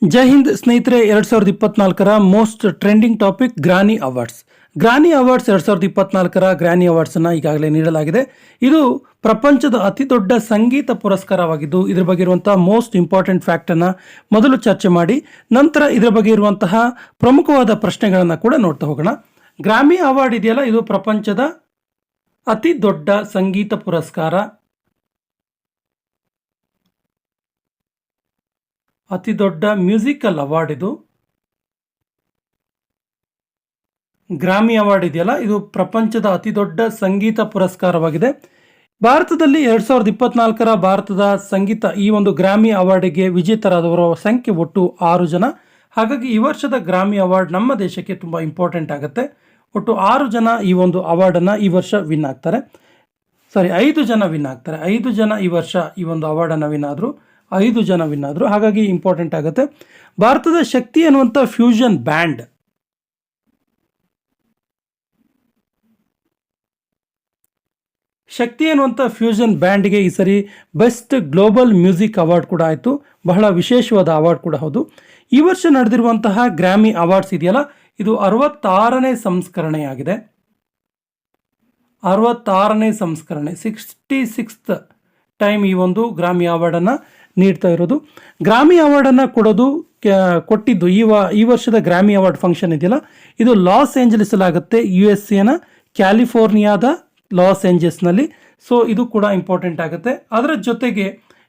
ಜೈ ಹಿಂದ್ ಸ್ನೇಹಿತರೆ. 2024ರ most trending topic Grammy awards. Grammy awards 2024ರ ಗ್ರಾನಿ ಅವಾರ್ಡ್ಸನ್ನು ಈಗಾಗಲೇ ನೀಡಲಾಗಿದೆ. ಇದು ಪ್ರಪಂಚದ ಅತಿ ದೊಡ್ಡ ಸಂಗೀತ ಪುರಸ್ಕಾರವಾಗಿದ್ದು, ಇದರ ಬಗ್ಗೆ ಇರುವಂತಹ ಮೋಸ್ಟ್ ಇಂಪಾರ್ಟೆಂಟ್ ಫ್ಯಾಕ್ಟನ್ನು ಮೊದಲು ಚರ್ಚೆ ಮಾಡಿ ನಂತರ ಇದರ ಬಗ್ಗೆ ಇರುವಂತಹ ಪ್ರಮುಖವಾದ ಪ್ರಶ್ನೆಗಳನ್ನು ಕೂಡ ನೋಡ್ತಾ ಹೋಗೋಣ. ಗ್ರಾಮಿ ಅವಾರ್ಡ್ ಇದೆಯಲ್ಲ, ಇದು ಪ್ರಪಂಚದ ಅತಿ ದೊಡ್ಡ ಸಂಗೀತ ಪುರಸ್ಕಾರ, ಅತಿ ದೊಡ್ಡ ಮ್ಯೂಸಿಕಲ್ ಅವಾರ್ಡ್. ಇದು ಗ್ರಾಮಿ ಅವಾರ್ಡ್ ಇದೆಯಲ್ಲ, ಇದು ಪ್ರಪಂಚದ ಅತಿ ದೊಡ್ಡ ಸಂಗೀತ ಪುರಸ್ಕಾರವಾಗಿದೆ. ಭಾರತದಲ್ಲಿ 2024ರ ಭಾರತದ ಸಂಗೀತ ಈ ಒಂದು ಗ್ರಾಮಿ ಅವಾರ್ಡಿಗೆ ವಿಜೇತರಾದವರ ಸಂಖ್ಯೆ ಒಟ್ಟು 6 ಜನ. ಹಾಗಾಗಿ ಈ ವರ್ಷದ ಗ್ರಾಮಿ ಅವಾರ್ಡ್ ನಮ್ಮ ದೇಶಕ್ಕೆ ತುಂಬ ಇಂಪಾರ್ಟೆಂಟ್ ಆಗುತ್ತೆ. ಒಟ್ಟು 6 ಜನ ಈ ಒಂದು ಅವಾರ್ಡನ್ನು ಈ ವರ್ಷ ವಿನ್ ಆಗ್ತಾರೆ. 5 ಜನ ವಿನ್ ಆಗ್ತಾರೆ. 5 ಜನ ಈ ವರ್ಷ ಈ ಒಂದು ಅವಾರ್ಡನ್ನು ವಿನ್ ಆದರು. 5 ಜನ ವಿನ್ ಆದರು. ಹಾಗಾಗಿ ಇಂಪಾರ್ಟೆಂಟ್ ಆಗುತ್ತೆ. ಭಾರತದ ಶಕ್ತಿ ಅನ್ನುವಂಥ ಫ್ಯೂಷನ್ ಬ್ಯಾಂಡ್, ಶಕ್ತಿ ಅನ್ನುವಂಥ ಫ್ಯೂಷನ್ ಬ್ಯಾಂಡ್ಗೆ ಈ ಸರಿ ಬೆಸ್ಟ್ ಗ್ಲೋಬಲ್ ಮ್ಯೂಸಿಕ್ ಅವಾರ್ಡ್ ಕೂಡ ಆಯಿತು. ಬಹಳ ವಿಶೇಷವಾದ ಅವಾರ್ಡ್ ಕೂಡ ಹೌದು. ಈ ವರ್ಷ ನಡೆದಿರುವಂತಹ ಗ್ರಾಮಿ ಅವಾರ್ಡ್ಸ್ ಇದೆಯಲ್ಲ, ಇದು 66ನೇ ಸಂಸ್ಕರಣೆಯಾಗಿದೆ. 66ನೇ ಸಂಸ್ಕರಣೆ, 66th ಟೈಮ್ ಈ ಒಂದು ಗ್ರಾಮಿ ಅವಾರ್ಡನ್ನು ನೀಡ್ತಾ ಇರೋದು. ಗ್ರಾಮಿ ಅವಾರ್ಡನ್ನು ಕೊಟ್ಟಿದ್ದು ಈ ವರ್ಷದ ಗ್ರಾಮಿ ಅವಾರ್ಡ್ ಫಂಕ್ಷನ್ ಇದೆಯಲ್ಲ, ಇದು ಲಾಸ್ ಏಂಜಲೀಸಲ್ಲಾಗುತ್ತೆ, USA ಕ್ಯಾಲಿಫೋರ್ನಿಯಾದ ಲಾಸ್ ಏಂಜಲ್ಸ್ನಲ್ಲಿ. ಸೊ ಇದು ಕೂಡ ಇಂಪಾರ್ಟೆಂಟ್ ಆಗುತ್ತೆ. ಅದರ ಜೊತೆಗೆ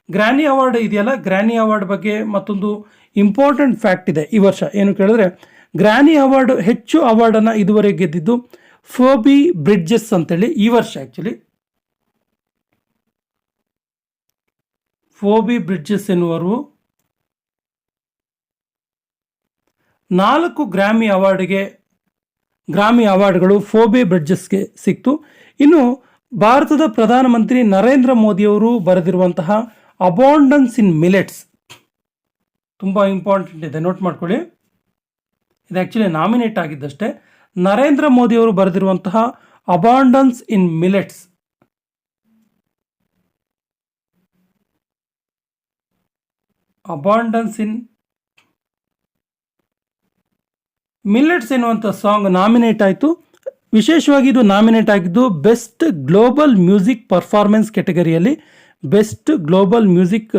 ಗ್ರಾನಿ ಅವಾರ್ಡ್ ಇದೆಯಲ್ಲ, ಗ್ರಾನಿ ಅವಾರ್ಡ್ ಬಗ್ಗೆ ಮತ್ತೊಂದು ಇಂಪಾರ್ಟೆಂಟ್ ಫ್ಯಾಕ್ಟ್ ಇದೆ ಈ ವರ್ಷ. ಏನು ಕೇಳಿದ್ರೆ, ಗ್ರಾನಿ ಅವಾರ್ಡ್ ಹೆಚ್ಚು ಅವಾರ್ಡನ್ನು ಇದುವರೆಗೆ ಗೆದ್ದಿದ್ದು ಫೋಬಿ ಬ್ರಿಡ್ಜಸ್ ಅಂತೇಳಿ. ಈ ವರ್ಷ ಆ್ಯಕ್ಚುಲಿ ಫೋಬಿ ಬ್ರಿಡ್ಜಸ್ ಎನ್ನುವರು 4 ಗ್ರಾಮಿ ಅವಾರ್ಡ್ಗಳು ಫೋಬಿ ಬ್ರಿಡ್ಜಸ್ಗೆ ಸಿಕ್ತು. ಇನ್ನು ಭಾರತದ ಪ್ರಧಾನಮಂತ್ರಿ ನರೇಂದ್ರ ಮೋದಿಯವರು ಬರೆದಿರುವಂತಹ ಅಬಾಂಡೆನ್ಸ್ ಇನ್ ಮಿಲೆಟ್ಸ್ ತುಂಬ ಇಂಪಾರ್ಟೆಂಟ್ ಇದೆ, ನೋಟ್ ಮಾಡ್ಕೊಳ್ಳಿ. ಇದು ಆ್ಯಕ್ಚುಲಿ ನಾಮಿನೇಟ್ ಆಗಿದ್ದಷ್ಟೇ. ನರೇಂದ್ರ ಮೋದಿಯವರು ಬರೆದಿರುವಂತಹ abundance in millets, abundance in millets ಎನ್ನುವಂಥ ಸಾಂಗ್ ನಾಮಿನೇಟ್ ಆಯಿತು. ವಿಶೇಷವಾಗಿ ಇದು ನಾಮಿನೇಟ್ ಆಗಿದ್ದು ಬೆಸ್ಟ್ ಗ್ಲೋಬಲ್ ಮ್ಯೂಸಿಕ್ ಪರ್ಫಾರ್ಮೆನ್ಸ್ ಕೆಟಗರಿಯಲ್ಲಿ. ಬೆಸ್ಟ್ ಗ್ಲೋಬಲ್ ಮ್ಯೂಸಿಕ್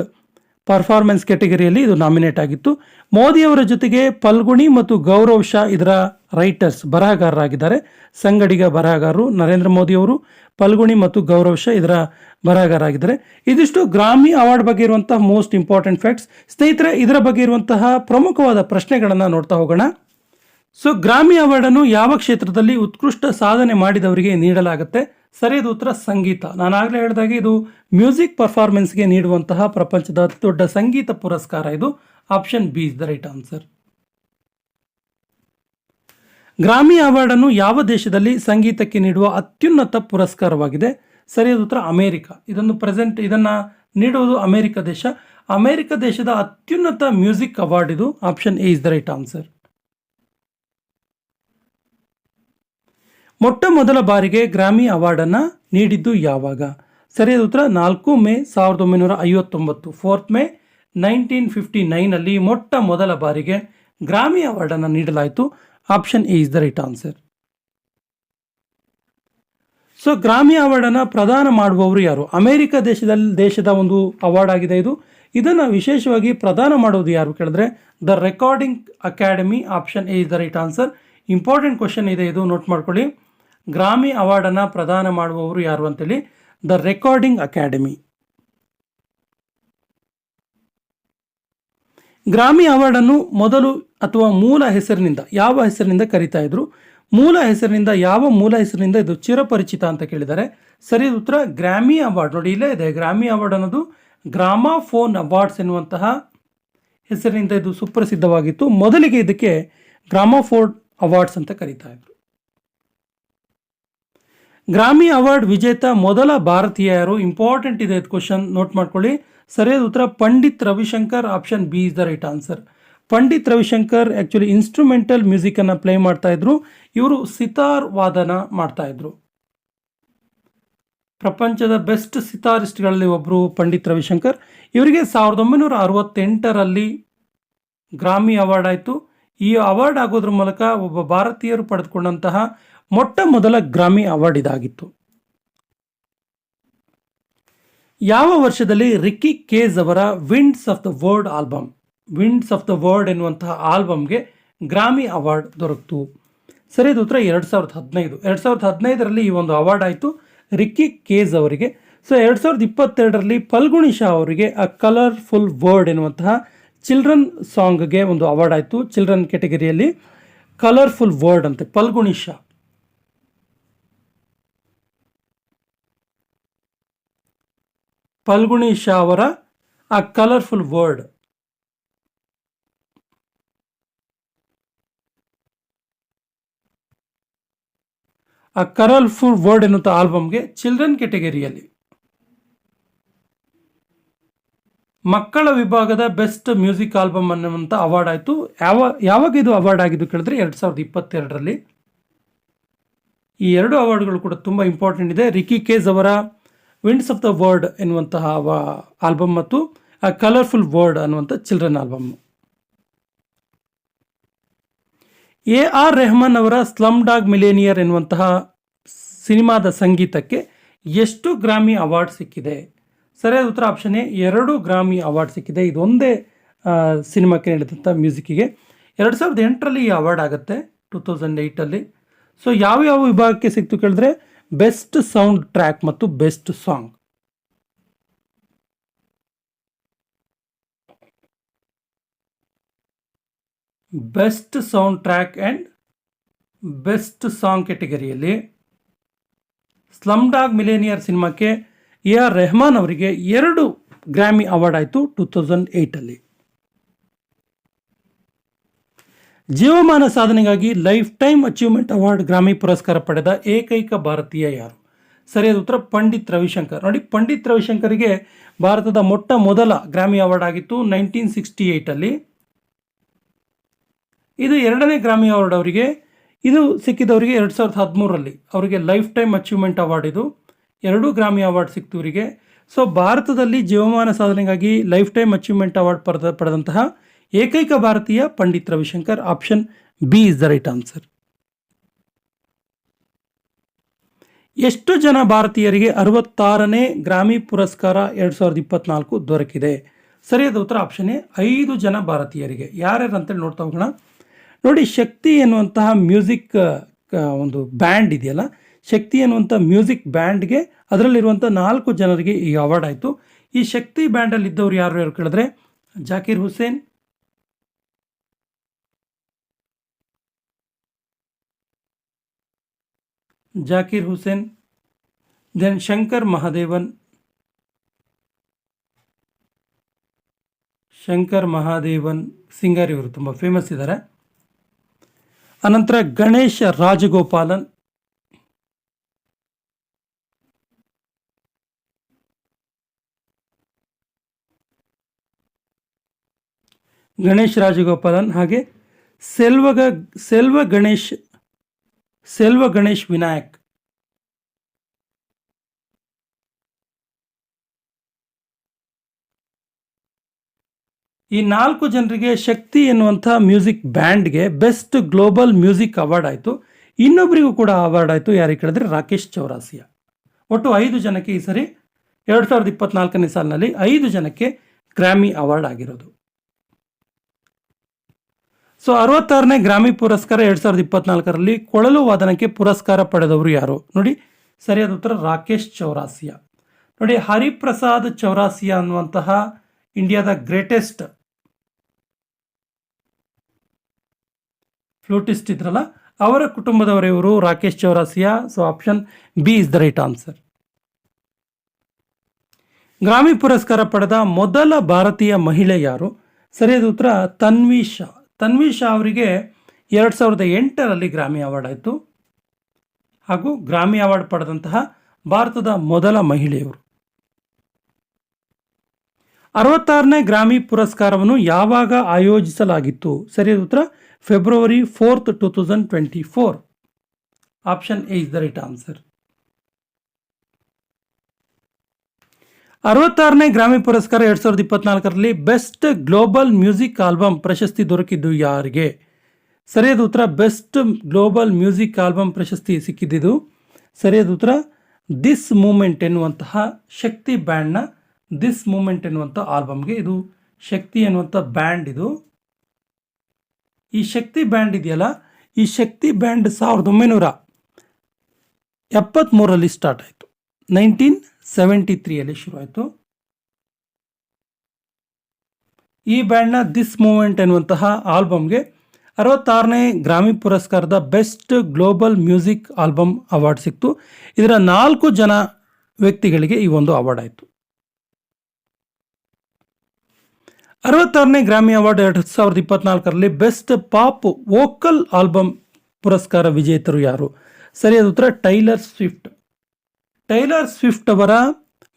ಪರ್ಫಾರ್ಮೆನ್ಸ್ ಕೆಟಗರಿಯಲ್ಲಿ ಇದು ನಾಮಿನೇಟ್ ಆಗಿತ್ತು. ಮೋದಿಯವರ ಜೊತೆಗೆ ಫಲ್ಗುಣಿ ಮತ್ತು ಗೌರವ್ ಶಾ ಇದರ ರೈಟರ್ಸ್, ಬರಹಗಾರರಾಗಿದ್ದಾರೆ. ಸಂಗಡಿಗ ಬರಹಗಾರರು ನರೇಂದ್ರ ಮೋದಿಯವರು, ಫಲ್ಗುಣಿ ಮತ್ತು ಗೌರವ್ ಶಾ ಇದರ ಬರಹಗಾರರಾಗಿದ್ದಾರೆ. ಇದಿಷ್ಟು ಗ್ರಾಮಿ ಅವಾರ್ಡ್ ಬಗ್ಗೆ ಇರುವಂತಹ ಮೋಸ್ಟ್ ಇಂಪಾರ್ಟೆಂಟ್ ಫ್ಯಾಕ್ಟ್ಸ್. ಸ್ನೇಹಿತರೆ, ಇದರ ಬಗ್ಗೆ ಇರುವಂತಹ ಪ್ರಮುಖವಾದ ಪ್ರಶ್ನೆಗಳನ್ನು ನೋಡ್ತಾ ಹೋಗೋಣ. ಸೊ ಗ್ರಾಮಿ ಅವಾರ್ಡನ್ನು ಯಾವ ಕ್ಷೇತ್ರದಲ್ಲಿ ಉತ್ಕೃಷ್ಟ ಸಾಧನೆ ಮಾಡಿದವರಿಗೆ ನೀಡಲಾಗುತ್ತೆ? ಸರಿಯಾದ ಉತ್ತರ ಸಂಗೀತ. ನಾನು ಆಗಲೇ ಹೇಳಿದಾಗೆ ಇದು ಮ್ಯೂಸಿಕ್ ಪರ್ಫಾರ್ಮೆನ್ಸ್ಗೆ ನೀಡುವಂತಹ ಪ್ರಪಂಚದ ಅತಿ ದೊಡ್ಡ ಸಂಗೀತ ಪುರಸ್ಕಾರ. ಇದು option B is the right answer. Grammy ಅವಾರ್ಡನ್ನು ಯಾವ ದೇಶದಲ್ಲಿ ಸಂಗೀತಕ್ಕೆ ನೀಡುವ ಅತ್ಯುನ್ನತ ಪುರಸ್ಕಾರವಾಗಿದೆ? ಸರಿಯಾದ ಉತ್ತರ ಅಮೆರಿಕ. ಇದನ್ನು ನೀಡುವುದು ಅಮೆರಿಕ ದೇಶ. ಅಮೆರಿಕ ದೇಶದ ಅತ್ಯುನ್ನತ ಮ್ಯೂಸಿಕ್ ಅವಾರ್ಡ್ ಇದು. Option A is the right answer. ಮೊಟ್ಟ ಮೊದಲ ಬಾರಿಗೆ ಗ್ರಾಮಿ ಅವಾರ್ಡನ್ನು ನೀಡಿದ್ದು ಯಾವಾಗ? ಸರಿಯಾದ ಉತ್ತರ 4 ಮೇ 1959, 4 ಮೇ 1959 ಮೊಟ್ಟ ಮೊದಲ ಬಾರಿಗೆ ಗ್ರಾಮಿ ಅವಾರ್ಡನ್ನು ನೀಡಲಾಯಿತು. Option A is the right answer. So Grammy ಅವಾರ್ಡನ್ನು ಪ್ರದಾನ ಮಾಡುವವರು ಯಾರು? ಅಮೆರಿಕ ದೇಶದ ಒಂದು ಅವಾರ್ಡ್ ಆಗಿದೆ ಇದು. ಇದನ್ನು ವಿಶೇಷವಾಗಿ ಪ್ರದಾನ ಮಾಡೋದು ಯಾರು ಕೇಳಿದ್ರೆ the recording academy. Option A is the right answer. Important question ಇದೆ ಇದು, ನೋಟ್ ಮಾಡ್ಕೊಳ್ಳಿ. ಗ್ರಾಮಿ ಅವಾರ್ಡನ್ನು ಪ್ರದಾನ ಮಾಡುವವರು ಯಾರು ಅಂತೇಳಿ ದ ರೆಕಾರ್ಡಿಂಗ್ ಅಕಾಡೆಮಿ. ಗ್ರಾಮಿ ಅವಾರ್ಡನ್ನು ಮೊದಲು ಅಥವಾ ಮೂಲ ಹೆಸರಿನಿಂದ ಯಾವ ಹೆಸರಿನಿಂದ ಕರೀತಾ ಇದ್ರು? ಮೂಲ ಹೆಸರಿನಿಂದ ಇದು ಚಿರಪರಿಚಿತ ಅಂತ ಕೇಳಿದ್ದಾರೆ. ಸರಿಯಾದ ಉತ್ತರ ಗ್ರಾಮಿ ಅವಾರ್ಡ್. ನೋಡಿ, ಇಲ್ಲೇ ಇದೆ ಗ್ರಾಮಿ ಅವಾರ್ಡ್ ಅನ್ನೋದು ಗ್ರಾಮಾಫೋನ್ ಅವಾರ್ಡ್ಸ್ ಎನ್ನುವಂತಹ ಹೆಸರಿನಿಂದ ಇದು ಸುಪ್ರಸಿದ್ಧವಾಗಿತ್ತು. ಮೊದಲಿಗೆ ಇದಕ್ಕೆ ಗ್ರಾಮಾಫೋನ್ ಅವಾರ್ಡ್ಸ್ ಅಂತ ಕರೀತಾ ಇದ್ರು. ಗ್ರಾಮಿ ಅವಾರ್ಡ್ ವಿಜೇತ ಮೊದಲ ಭಾರತೀಯ ಯಾರು? ಇಂಪಾರ್ಟೆಂಟ್ ಇದೆ ಇದು ಕ್ವಶನ್, ನೋಟ್ ಮಾಡ್ಕೊಳ್ಳಿ. ಸರಿಯಾದ ಉತ್ತರ Pandit Ravishankar. Option B is the right answer. Pandit Ravishankar actually instrumental ಮ್ಯೂಸಿಕನ್ನು ಪ್ಲೇ ಮಾಡ್ತಾ ಇದ್ರು. ಇವರು ಸಿತಾರ್ ವಾದನ ಮಾಡ್ತಾ ಇದ್ರು. ಪ್ರಪಂಚದ ಬೆಸ್ಟ್ ಸಿತಾರಿಸ್ಟ್ಗಳಲ್ಲಿ ಒಬ್ಬರು ಪಂಡಿತ್ ರವಿಶಂಕರ್. ಇವರಿಗೆ 1968 ಗ್ರಾಮಿ ಅವಾರ್ಡ್ ಆಯಿತು. ಈ ಅವಾರ್ಡ್ ಆಗೋದ್ರ ಮೂಲಕ ಒಬ್ಬ ಭಾರತೀಯರು ಪಡೆದುಕೊಂಡಂತಹ ಮೊಟ್ಟ ಮೊದಲ ಗ್ರಾಮಿ ಅವಾರ್ಡ್ ಇದಾಗಿತ್ತು. ಯಾವ ವರ್ಷದಲ್ಲಿ ರಿಕ್ಕಿ ಕೇಜ್ ಅವರ winds of the world album, winds of the world ಎನ್ನುವಂತಹ ಆಲ್ಬಮ್ಗೆ ಗ್ರಾಮಿ ಅವಾರ್ಡ್ ದೊರಕಿತು? ಸರಿಯಾದ ಉತ್ತರ 2015. 2015ರಲ್ಲಿ ಈ ಒಂದು ಅವಾರ್ಡ್ ಆಯಿತು ರಿಕ್ಕಿ ಕೇಜ್ ಅವರಿಗೆ. ಸೊ 2022ರಲ್ಲಿ ಫಲ್ಗುಣಿ ಶಾ ಅವರಿಗೆ ಅ ಕಲರ್ಫುಲ್ ವರ್ಡ್ ಎನ್ನುವಂತಹ ಚಿಲ್ಡ್ರನ್ ಸಾಂಗ್ಗೆ ಒಂದು ಅವಾರ್ಡ್ ಆಯಿತು. ಚಿಲ್ಡ್ರನ್ ಕ್ಯಾಟಗರಿಯಲ್ಲಿ ಕಲರ್ಫುಲ್ ವರ್ಡ್ ಅಂತೆ ಫಲ್ಗುಣಿ ಶಾ. ಫಲ್ಗುಣಿ ಶಾ ಅವರ ಅ ಕಲರ್ಫುಲ್ ವರ್ಡ್. ಆ ಕಲರ್ಫುಲ್ ವರ್ಡ್ ಎನ್ನುವಂಥ ಆಲ್ಬಮ್ಗೆ ಚಿಲ್ಡ್ರನ್ ಕ್ಯಾಟಗರಿಯಲ್ಲಿ ಮಕ್ಕಳ ವಿಭಾಗದ ಬೆಸ್ಟ್ ಮ್ಯೂಸಿಕ್ ಆಲ್ಬಮ್ ಅನ್ನುವಂಥ ಅವಾರ್ಡ್ ಆಯಿತು. ಯಾವಾಗ ಇದು ಅವಾರ್ಡ್ ಆಗಿದ್ದು ಕೇಳಿದ್ರೆ 2022ರಲ್ಲಿ. ಈ ಎರಡು ಅವಾರ್ಡ್ಗಳು ಕೂಡ ತುಂಬ ಇಂಪಾರ್ಟೆಂಟ್ ಇದೆ. ರಿಕ್ಕಿ ಕೇಜ್ ಅವರ ವಿಂಡ್ಸ್ ಆಫ್ ದ ವರ್ಲ್ಡ್ ಎನ್ನುವಂತಹ ಆಲ್ಬಮ್ ಮತ್ತು ಆ ಕಲರ್ಫುಲ್ ವರ್ಡ್ ಅನ್ನುವಂಥ ಚಿಲ್ಡ್ರನ್ ಆಲ್ಬಮ್. AR ರೆಹಮಾನ್ ಅವರ ಸ್ಲಮ್ ಡಾಗ್ ಮಿಲೇನಿಯರ್ ಎನ್ನುವಂತಹ ಸಿನಿಮಾದ ಸಂಗೀತಕ್ಕೆ ಎಷ್ಟು ಗ್ರಾಮಿ ಅವಾರ್ಡ್ ಸಿಕ್ಕಿದೆ? ಸರಿಯಾದ ಉತ್ತರ ಆಪ್ಷನ್ ಎ, 2 ಗ್ರಾಮಿ ಅವಾರ್ಡ್ ಸಿಕ್ಕಿದೆ. ಇದೊಂದೇ ಸಿನಿಮಾಕ್ಕೆ ನೀಡಿದಂಥ ಮ್ಯೂಸಿಕ್ಕಿಗೆ. 2008ರಲ್ಲಿ ಈ ಅವಾರ್ಡ್ ಆಗುತ್ತೆ, 2008ಅಲ್ಲಿ. ಸೊ ಯಾವ ವಿಭಾಗಕ್ಕೆ ಸಿಕ್ತು ಕೇಳಿದ್ರೆ ಬೆಸ್ಟ್ ಸೌಂಡ್ ಟ್ರ್ಯಾಕ್ ಮತ್ತು best song. Best soundtrack and best song ಕ್ಯಾಟಗರಿಯಲ್ಲಿ ಸ್ಲಮ್ ಡಾಗ್ ಮಿಲೇನಿಯರ್ ಸಿನಿಮಾಕ್ಕೆ AR ರೆಹಮಾನ್ ಅವರಿಗೆ 2 ಗ್ರಾಮಿ ಅವಾರ್ಡ್ ಆಯಿತು 2008ಅಲ್ಲಿ. ಜೀವಮಾನ ಸಾಧನೆಗಾಗಿ lifetime achievement award Grammy ಪುರಸ್ಕಾರ ಪಡೆದ ಏಕೈಕ ಭಾರತೀಯ ಯಾರು? ಸರಿಯಾದ ಉತ್ತರ ಪಂಡಿತ್ ರವಿಶಂಕರ್. ನೋಡಿ, ಪಂಡಿತ್ ರವಿಶಂಕರ್ಗೆ ಭಾರತದ ಮೊಟ್ಟ ಮೊದಲ ಗ್ರಾಮಿ ಅವಾರ್ಡ್ ಆಗಿತ್ತು 1968ಅಲ್ಲಿ. ಇದು 2ನೇ ಗ್ರಾಮಿ ಅವಾರ್ಡ್ ಅವರಿಗೆ. ಇದು ಸಿಕ್ಕಿದವರಿಗೆ 2013ರಲ್ಲಿ ಅವರಿಗೆ ಲೈಫ್ ಟೈಮ್ ಅಚೀವ್ಮೆಂಟ್ ಅವಾರ್ಡ್. ಇದು 2 ಗ್ರಾಮಿ ಅವಾರ್ಡ್ ಸಿಕ್ತು ಇವರಿಗೆ. ಸೊ ಭಾರತದಲ್ಲಿ ಜೀವಮಾನ ಸಾಧನೆಗಾಗಿ ಲೈಫ್ ಟೈಮ್ ಅಚೀವ್ಮೆಂಟ್ ಅವಾರ್ಡ್ ಪಡೆದಂತಹ ಏಕೈಕ ಭಾರತೀಯ Pandit Ravishankar. Option B is the right answer. ಎಷ್ಟು ಜನ ಭಾರತೀಯರಿಗೆ 66ನೇ ಗ್ರಾಮಿ ಪುರಸ್ಕಾರ 2024 ದೊರಕಿದೆ? ಸರಿಯಾದ ಉತ್ತರ ಆಪ್ಷನ್ ಎ, 5 ಜನ ಭಾರತೀಯರಿಗೆ. ಯಾರ್ಯಾರು ಅಂತೇಳಿ ನೋಡ್ತಾ ಹೋಗೋಣ. ನೋಡಿ, ಶಕ್ತಿ ಎನ್ನುವಂತಹ ಮ್ಯೂಸಿಕ್ ಒಂದು ಬ್ಯಾಂಡ್ ಇದೆಯಲ್ಲ, ಶಕ್ತಿ ಎನ್ನುವಂಥ ಮ್ಯೂಸಿಕ್ ಬ್ಯಾಂಡ್ಗೆ ಅದರಲ್ಲಿರುವಂಥ 4 ಜನರಿಗೆ ಈ ಅವಾರ್ಡ್ ಆಯಿತು. ಈ ಶಕ್ತಿ ಬ್ಯಾಂಡಲ್ಲಿ ಇದ್ದವ್ರು ಯಾರು ಕೇಳಿದ್ರೆ ಜಾಕೀರ್ ಹುಸೇನ್, ದೆನ್ ಶಂಕರ್ ಮಹಾದೇವನ್, ಸಿಂಗರ್, ಇವರು ತುಂಬ ಫೇಮಸ್ ಇದ್ದಾರೆ. ಅನಂತರ ಗಣೇಶ್ ರಾಜಗೋಪಾಲನ್, ಹಾಗೆ ಸೆಲ್ವ ಗಣೇಶ್ ವಿನಾಯಕ್. ಈ 4 ಜನರಿಗೆ ಶಕ್ತಿ ಎನ್ನುವಂಥ ಮ್ಯೂಸಿಕ್ ಬ್ಯಾಂಡ್ಗೆ ಬೆಸ್ಟ್ ಗ್ಲೋಬಲ್ ಮ್ಯೂಸಿಕ್ ಅವಾರ್ಡ್ ಆಯಿತು. ಇನ್ನೊಬ್ಬರಿಗೂ ಕೂಡ ಅವಾರ್ಡ್ ಆಯಿತು. ಯಾರಿಗೆ ಕೇಳಿದ್ರೆ ರಾಕೇಶ್ ಚೌರಾಸಿಯಾ. ಒಟ್ಟು 5 ಜನಕ್ಕೆ ಈ ಸರಿ 2024ನೇ ಸಾಲಿನಲ್ಲಿ 5 ಜನಕ್ಕೆ ಗ್ರಾಮಿ ಅವಾರ್ಡ್ ಆಗಿರೋದು. ಸೊ 66ನೇ ಗ್ರಾಮಿ ಪುರಸ್ಕಾರ 2024ರಲ್ಲಿ ಕೊಳಲು ವಾದನಕ್ಕೆ ಪುರಸ್ಕಾರ ಪಡೆದವರು ಯಾರು? ನೋಡಿ, ಸರಿಯಾದ ಉತ್ತರ ರಾಕೇಶ್ ಚೌರಾಸಿಯಾ. ನೋಡಿ, ಹರಿಪ್ರಸಾದ್ ಚೌರಾಸಿಯಾ ಅನ್ನುವಂತಹ ಇಂಡಿಯಾದ ಗ್ರೇಟೆಸ್ಟ್ ಫ್ಲೂಟಿಸ್ಟ್ ಇದ್ರಲ್ಲ, ಅವರ ಕುಟುಂಬದವರಿವರು Rakesh Chaurasia. So option B is the right answer. Grammy ಪುರಸ್ಕಾರ ಪಡೆದ ಮೊದಲ ಭಾರತೀಯ ಮಹಿಳೆ ಯಾರು? ಸರಿಯಾದ ಉತ್ತರ ತನ್ವಿ ಶಾ. ಅವರಿಗೆ 2008ರಲ್ಲಿ ಗ್ರಾಮಿ ಅವಾರ್ಡ್ ಆಯಿತು ಹಾಗೂ ಗ್ರಾಮಿ ಅವಾರ್ಡ್ ಪಡೆದಂತಹ ಭಾರತದ ಮೊದಲ ಮಹಿಳೆಯವರು. 66ನೇ ಗ್ರಾಮಿ ಪುರಸ್ಕಾರವನ್ನು ಯಾವಾಗ ಆಯೋಜಿಸಲಾಗಿತ್ತು? ಸರಿಯಾದ ಉತ್ತರ February 4, 2024. Option A is the right answer. 66ನೇ ಗ್ರಾಮಿ ಪುರಸ್ಕಾರ 2024ರಲ್ಲಿ ಬೆಸ್ಟ್ ಗ್ಲೋಬಲ್ ಮ್ಯೂಸಿಕ್ ಆಲ್ಬಮ್ ಪ್ರಶಸ್ತಿ ದೊರಕಿದ್ದು ಯಾರಿಗೆ? ಸರಿಯಾದ ಉತ್ತರ ಬೆಸ್ಟ್ ಗ್ಲೋಬಲ್ ಮ್ಯೂಸಿಕ್ ಆಲ್ಬಮ್ ಪ್ರಶಸ್ತಿ ಸಿಕ್ಕಿದ್ದು ಸರಿಯಾದ ಉತ್ತರ ದಿಸ್ ಮೂಮೆಂಟ್ ಎನ್ನುವಂತಹ ಶಕ್ತಿ ಬ್ಯಾಂಡ್ನ ದಿಸ್ ಮೂಮೆಂಟ್ ಎನ್ನುವಂಥ ಆಲ್ಬಮ್ಗೆ. ಇದು ಶಕ್ತಿ ಎನ್ನುವಂಥ ಬ್ಯಾಂಡ್. ಇದು ಈ ಶಕ್ತಿ ಬ್ಯಾಂಡ್ ಇದೆಯಲ್ಲ, ಈ ಶಕ್ತಿ ಬ್ಯಾಂಡ್ 1973ರಲ್ಲಿ ಸ್ಟಾರ್ಟ್ ಆಯಿತು. 1973ಯಲ್ಲಿ ಶುರುವಾಯಿತು. ಈ ಬ್ಯಾಂಡ್ನ ದಿಸ್ ಮೂಮೆಂಟ್ ಎನ್ನುವಂತಹ ಆಲ್ಬಮ್ಗೆ 66ನೇ ಗ್ರಾಮಿ ಪುರಸ್ಕಾರದ best global music album award ಸಿಕ್ತು. ಇದರ 4 ಜನ ವ್ಯಕ್ತಿಗಳಿಗೆ ಈ ಒಂದು ಅವಾರ್ಡ್ ಆಯಿತು. 66ನೇ ಗ್ರಾಮಿ ಅವಾರ್ಡ್ 2024ರಲ್ಲಿ ಬೆಸ್ಟ್ ಪಾಪ್ ವೋಕಲ್ ಆಲ್ಬಮ್ ಪುರಸ್ಕಾರ ವಿಜೇತರು ಯಾರು? ಸರಿಯಾದ ಉತ್ತರ ಟೈಲರ್ ಸ್ವಿಫ್ಟ್. ಟೈಲರ್ ಸ್ವಿಫ್ಟ್ ಅವರ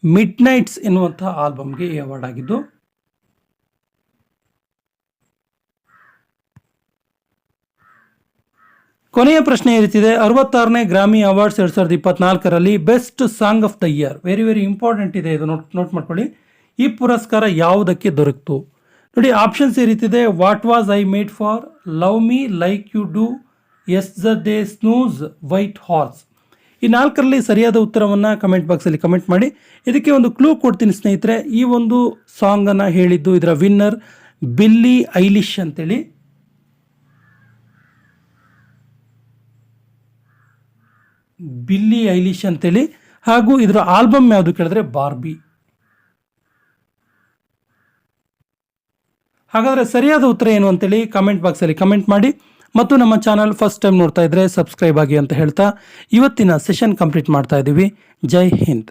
ಮಿಡ್ ನೈಟ್ಸ್ ಎನ್ನುವಂತಹ ಆಲ್ಬಮ್ಗೆ ಈ ಅವಾರ್ಡ್ ಆಗಿದ್ದು. ಕೊನೆಯ ಪ್ರಶ್ನೆ ಈ ರೀತಿದೆ, 66ನೇ ಗ್ರಾಮಿ ಅವಾರ್ಡ್ಸ್ 2024ರಲ್ಲಿ best song of the year, very very important ಇದೆ ಇದು, ನೋಟ್ ಮಾಡ್ಕೊಳ್ಳಿ. ಈ ಪುರಸ್ಕಾರ ಯಾವುದಕ್ಕೆ ದೊರಕಿತು? ನೋಡಿ, ಆಪ್ಷನ್ಸ್ ಈ ರೀತಿದೆ. What was I made for, love me like you do, yesterday, snooze, white horse. ಈ 4ರಲ್ಲಿ ಸರಿಯಾದ ಉತ್ತರವನ್ನು ಕಮೆಂಟ್ ಬಾಕ್ಸಲ್ಲಿ ಕಮೆಂಟ್ ಮಾಡಿ. ಇದಕ್ಕೆ ಒಂದು ಕ್ಲೂ ಕೊಡ್ತೀನಿ ಸ್ನೇಹಿತರೆ. ಈ ಒಂದು ಸಾಂಗನ್ನು ಹೇಳಿದ್ದು ಇದರ ವಿನ್ನರ್ ಬಿಲ್ಲಿ ಐಲಿಶ್ ಅಂತೇಳಿ. ಬಿಲ್ಲಿ ಐಲಿಶ್ ಅಂತೇಳಿ. ಹಾಗೂ ಇದರ ಆಲ್ಬಮ್ ಯಾವುದು ಕೇಳಿದ್ರೆ ಬಾರ್ಬಿ. ಹಾಗಾದರೆ ಸರಿಯಾದ ಉತ್ತರ ಏನು ಅಂತೇಳಿ ಕಮೆಂಟ್ ಬಾಕ್ಸಲ್ಲಿ ಕಮೆಂಟ್ ಮಾಡಿ. ಮತ್ತು ನಮ್ಮ ಚಾನಲ್ ಫಸ್ಟ್ ಟೈಮ್ ನೋಡ್ತಾ ಇದ್ರೆ ಸಬ್ಸ್ಕ್ರೈಬ್ ಆಗಿ ಅಂತ ಹೇಳ್ತಾ ಇವತ್ತಿನ ಸೆಷನ್ ಕಂಪ್ಲೀಟ್ ಮಾಡ್ತಾ ಇದ್ದೀವಿ. ಜೈ ಹಿಂದ್.